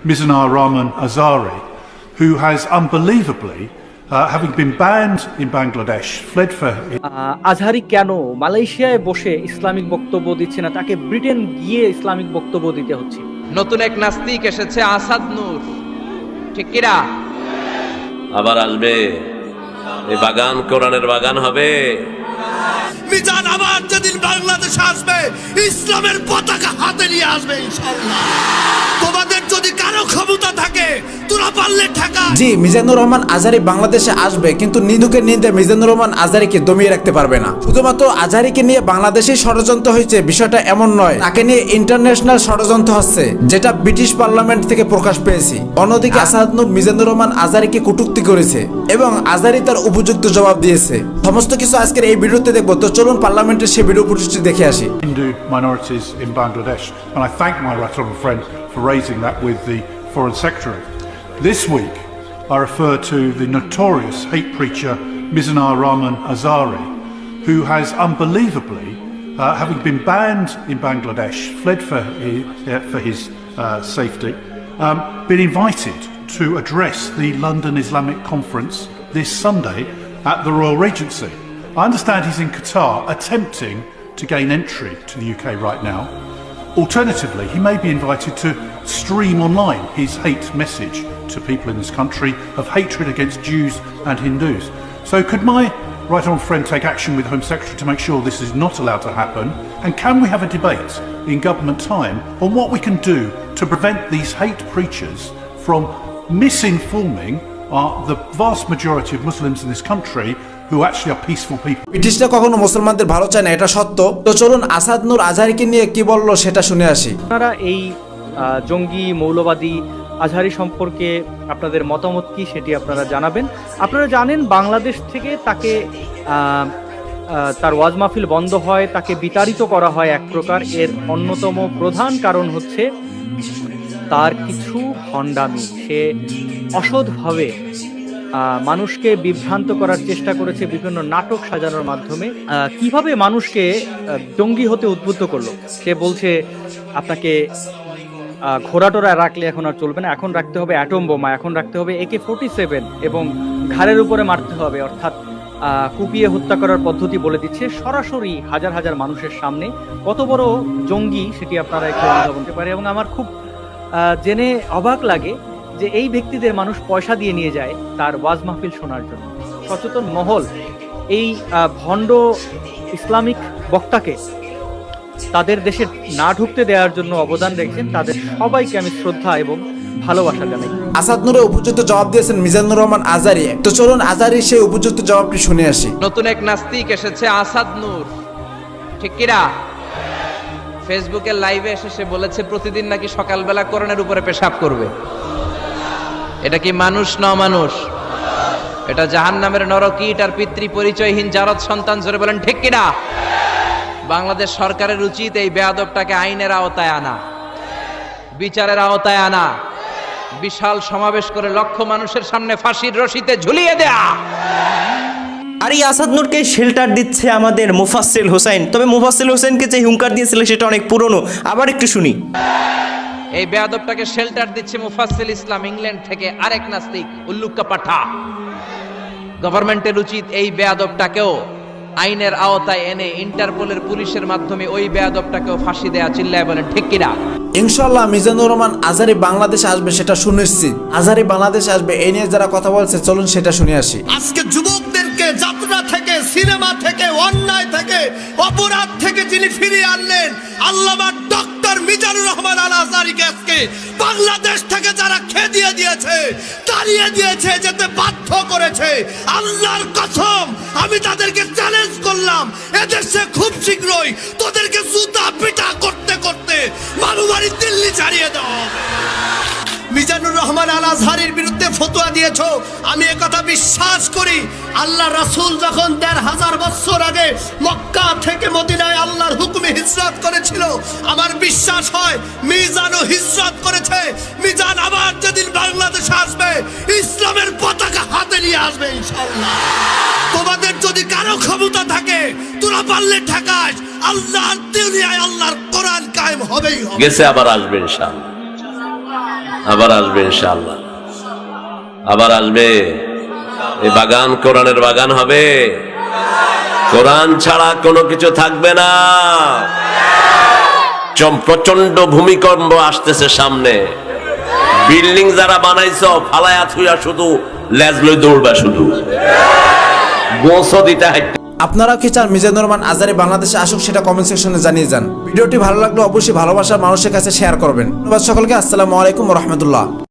Mizanur Rahman Azari, who has unbelievably, having been banned in Bangladesh, fled for... Azhari কেন মালয়েশিয়ায় বসে Islamic বক্তব্য দিচ্ছে না, তাকে ব্রিটেন গিয়ে ইসলামিক বক্তব্য দিতে হচ্ছে? নতুন এক নাস্তিক এসেছে, আসাদ নূর, ঠিক কিনা? আবার আসবে, এই বাগান কোরআনের বাগান হবে। মিজান আবার যেদিন বাংলাদেশ আসবে, ইসলামের পতাকা হাতে নিয়ে আসবে ইনশাআল্লাহ। তোমাদের যদি কারো ক্ষমতা থাকে, তোরা পারলে ঠেকা। জি, মিজানুর রহমান আজহারি বাংলাদেশে আসবে, কিন্তু নিন্দুকের নিন্দে মিজানুর রহমান আজহারিকে দমিয়ে রাখতে পারবে না। শুধুমাত্র আজহারিকে নিয়ে বাংলাদেশে ষড়যন্ত্র হয়েছে, বিষয়টা এমন নয়। তাকে নিয়ে ইন্টারন্যাশনাল ষড়যন্ত্র হচ্ছে, যেটা ব্রিটিশ পার্লামেন্ট থেকে প্রকাশ পেয়েছে। অন্যদিকে আসাদ নূর মিজানুর রহমান আজহারিকে কটূক্তি করেছে এবং আজহারি তার উপযুক্ত জবাব দিয়েছে। সমস্ত কিছু আজকের এই ভিডিওতে দেখবো, তো চলুন পার্লামেন্টের সেই ভিডিও ফুটেজটি দেখে আসি। Hindu minorities in Bangladesh, and I thank my right honourable friend for raising that with the Foreign Secretary. This week, I refer to the notorious hate preacher Mizanur Rahman Azari, who has unbelievably, having been banned in Bangladesh, fled for his safety, been invited to address the London Islamic Conference this Sunday at the Royal Regency. I understand he's in Qatar attempting to gain entry to the UK right now. Alternatively, he may be invited to stream online his hate message to people in this country of hatred against Jews and Hindus. So could my right honourable friend take action with Home Secretary to make sure this is not allowed to happen? And can we have a debate in government time on what we can do to prevent these hate preachers from misinforming the vast majority of Muslims in this country who actually are peaceful people? ব্রিটিশরা কখনো মুসলমানদের ভালো চায় না, এটা সত্য। তো চলুন আসাদ নূর আজহারিকে নিয়ে কি বললো সেটা শুনে আসি। আপনারা এই জঙ্গি মৌলবাদী আজহারি সম্পর্কে আপনাদের মতামত কি, সেটি আপনারা জানাবেন। আপনারা জানেন বাংলাদেশ থেকে তাকে তার ওয়াজ মাহফিল বন্ধ হয়, তাকে বিতাড়িত করা হয় এক প্রকার। এর অন্যতম প্রধান কারণ হচ্ছে তার কিছু ভণ্ডামি। সে অসৎভাবে মানুষকে বিভ্রান্ত করার চেষ্টা করেছে বিভিন্ন নাটক সাজানোর মাধ্যমে। কিভাবে মানুষকে জঙ্গি হতে উদ্বুদ্ধ করলো? সে বলছে আপনাকে ঘোড়াটোরা রাখলে এখন আর চলবে না, এখন রাখতে হবে অ্যাটম বোমা, এখন রাখতে হবে AK-47 এবং ঘাড়ের উপরে মারতে হবে, অর্থাৎ কুপিয়ে হত্যা করার পদ্ধতি বলে দিচ্ছে সরাসরি হাজার হাজার মানুষের সামনে। কত বড় জঙ্গি সেটি আপনারা একটু অনুধাবন করতে পারে। এবং আমার খুব জেনে অবাক লাগে যে এই ব্যক্তিদের মানুষ পয়সা দিয়ে নিয়ে যায় তার ওয়াজ মাহফিল শোনার জন্য। সচেতন মহল এই ভণ্ড ইসলামিক বক্তাকে তাদের দেশে না ঢুকতে দেওয়ার জন্য অবদান রেখেছেন। তাদের সবাইকে আমি শ্রদ্ধা এবং ভালোবাসা জানাই। আসাদ নূরের উপযুক্ত জবাব দিয়েছেন মিজানুর রহমান আজহারি। তো চলুন আজহারির সেই উপযুক্ত জবাবটি শুনে আসি। নতুন এক নাস্তিক এসেছে, আসাদ নূর, ঠিক কিনা? ফেসবুকের লাইভে এসে সে বলেছে প্রতিদিন নাকি সকালবেলা কোরআনের উপরে পেশাব করবে। এটা কি মানুষ না মানুষ? এটা জাহান্নামের নরকীট আর পিতৃ পরিচয়হীন জারদ সন্তান, জোরে বলেন ঠিক কিনা? বাংলাদেশ সরকারের উচিত এই বেয়াদবটাকে আইনের আওতায় আনা, বিচারের আওতায় আনা, বিশাল সমাবেশ করে লক্ষ মানুষের সামনে ফাঁসির রশিতে ঝুলিয়ে দেয়া। আর এই আসাদ নূরকে শেল্টার দিচ্ছে আমাদের মুফাসসিল হোসেন। তবে মুফাসসিল হোসেনকে যে হুঙ্কার দিয়েছিল সেটা অনেক পুরনো, আবার একটু শুনি। এই বেয়াদবটাকে শেল্টার দিচ্ছে মুফাসসিল ইসলাম ইংল্যান্ড থেকে আরেক নাস্তিক উল্লুক্কা পাঠা। গভর্নমেন্টের উচিত এই বেয়াদবটাকেও আইনের আওতায় এনে ইন্টারপোলের পুলিশের মাধ্যমে ওই বেয়াদবটাকেও ফাঁসি দেয়া। চিল্লায় বলেন ঠিক কিনা? ইনশাআল্লাহ মিজানুর রহমান আজহারি বাংলাদেশে আসবে, সেটা সুনিশ্চিত। আজহারি বাংলাদেশে আসবে, এই নিয়ে যারা কথা বলছে চলুন সেটা শুনে আসি। আজকে যুবকদেরকে যাত্রা থেকে, সিনেমা থেকে, অন্যায় থেকে, অপরাধ থেকে যিনি ফিরিয়ে আনলেন, আল্লামা ডক্টর মিজানুর রহমান আল আজহারিকে আজকে বাংলাদেশ থেকে যারা খেদিয়ে দিয়েছে, তাড়িয়ে দিয়েছে, যেতে বাধ্য করেছে, আল্লাহর কসম আমি তাদেরকে চ্যালেঞ্জ করলাম, এদেশে খুব শীঘ্রই তোদেরকে জুতা পিটা করতে করতে মানুবাড়ি দিল্লি ছাড়িয়ে দাও। মিজানুর রহমান আল আজহারির বিরুদ্ধে ফতোয়া দিয়েছো, আমি একথা বিশ্বাস করি। আল্লাহ রাসূল যখন ১৫০০ বছর আগে মক্কা থেকে মদিনায় আল্লাহর হুকুমে হিজরত করেছিল, আমার বিশ্বাস হয় মিজানও হিজরত করেছে। মিজান আবার যেদিন বাংলাদেশে আসবে, ইসলামের পতাকা হাতে নিয়ে আসবে ইনশাআল্লাহ। তোমাদের যদি কারো ক্ষমতা থাকে, তোরা পারলে ঠেকাস। আল্লাহর দুনিয়ায় আল্লাহর কোরআন কায়েম হবেই হবে। গেছে আবার আসবে ইনশাআল্লাহ। আবার আসবে ইনশাআল্লাহ, আবার আসবে। এই বাগান কোরআনের বাগান হবে, কোরআন ছাড়া কোনো কিছু থাকবে না। প্রচন্ড ভূমিকম্প আসতেছে সামনে, বিল্ডিং যারা বানাইছো ফালায়া থুইয়া শুধু লেজ লই দৌড়বা, শুধু গোসো দিতে হাইতে। আপনারা কি চান মিজানুর রহমান আজহারী বাংলাদেশে আসুক, সেটা কমেন্ট সেকশনে জানিয়ে যান। ভিডিওটি ভালো লাগলে অবশ্যই ভালোবাসার মানুষের কাছে শেয়ার করবেন। ধন্যবাদ সকলকে। আসসালামু আলাইকুম ওয়া রাহমাতুল্লাহ।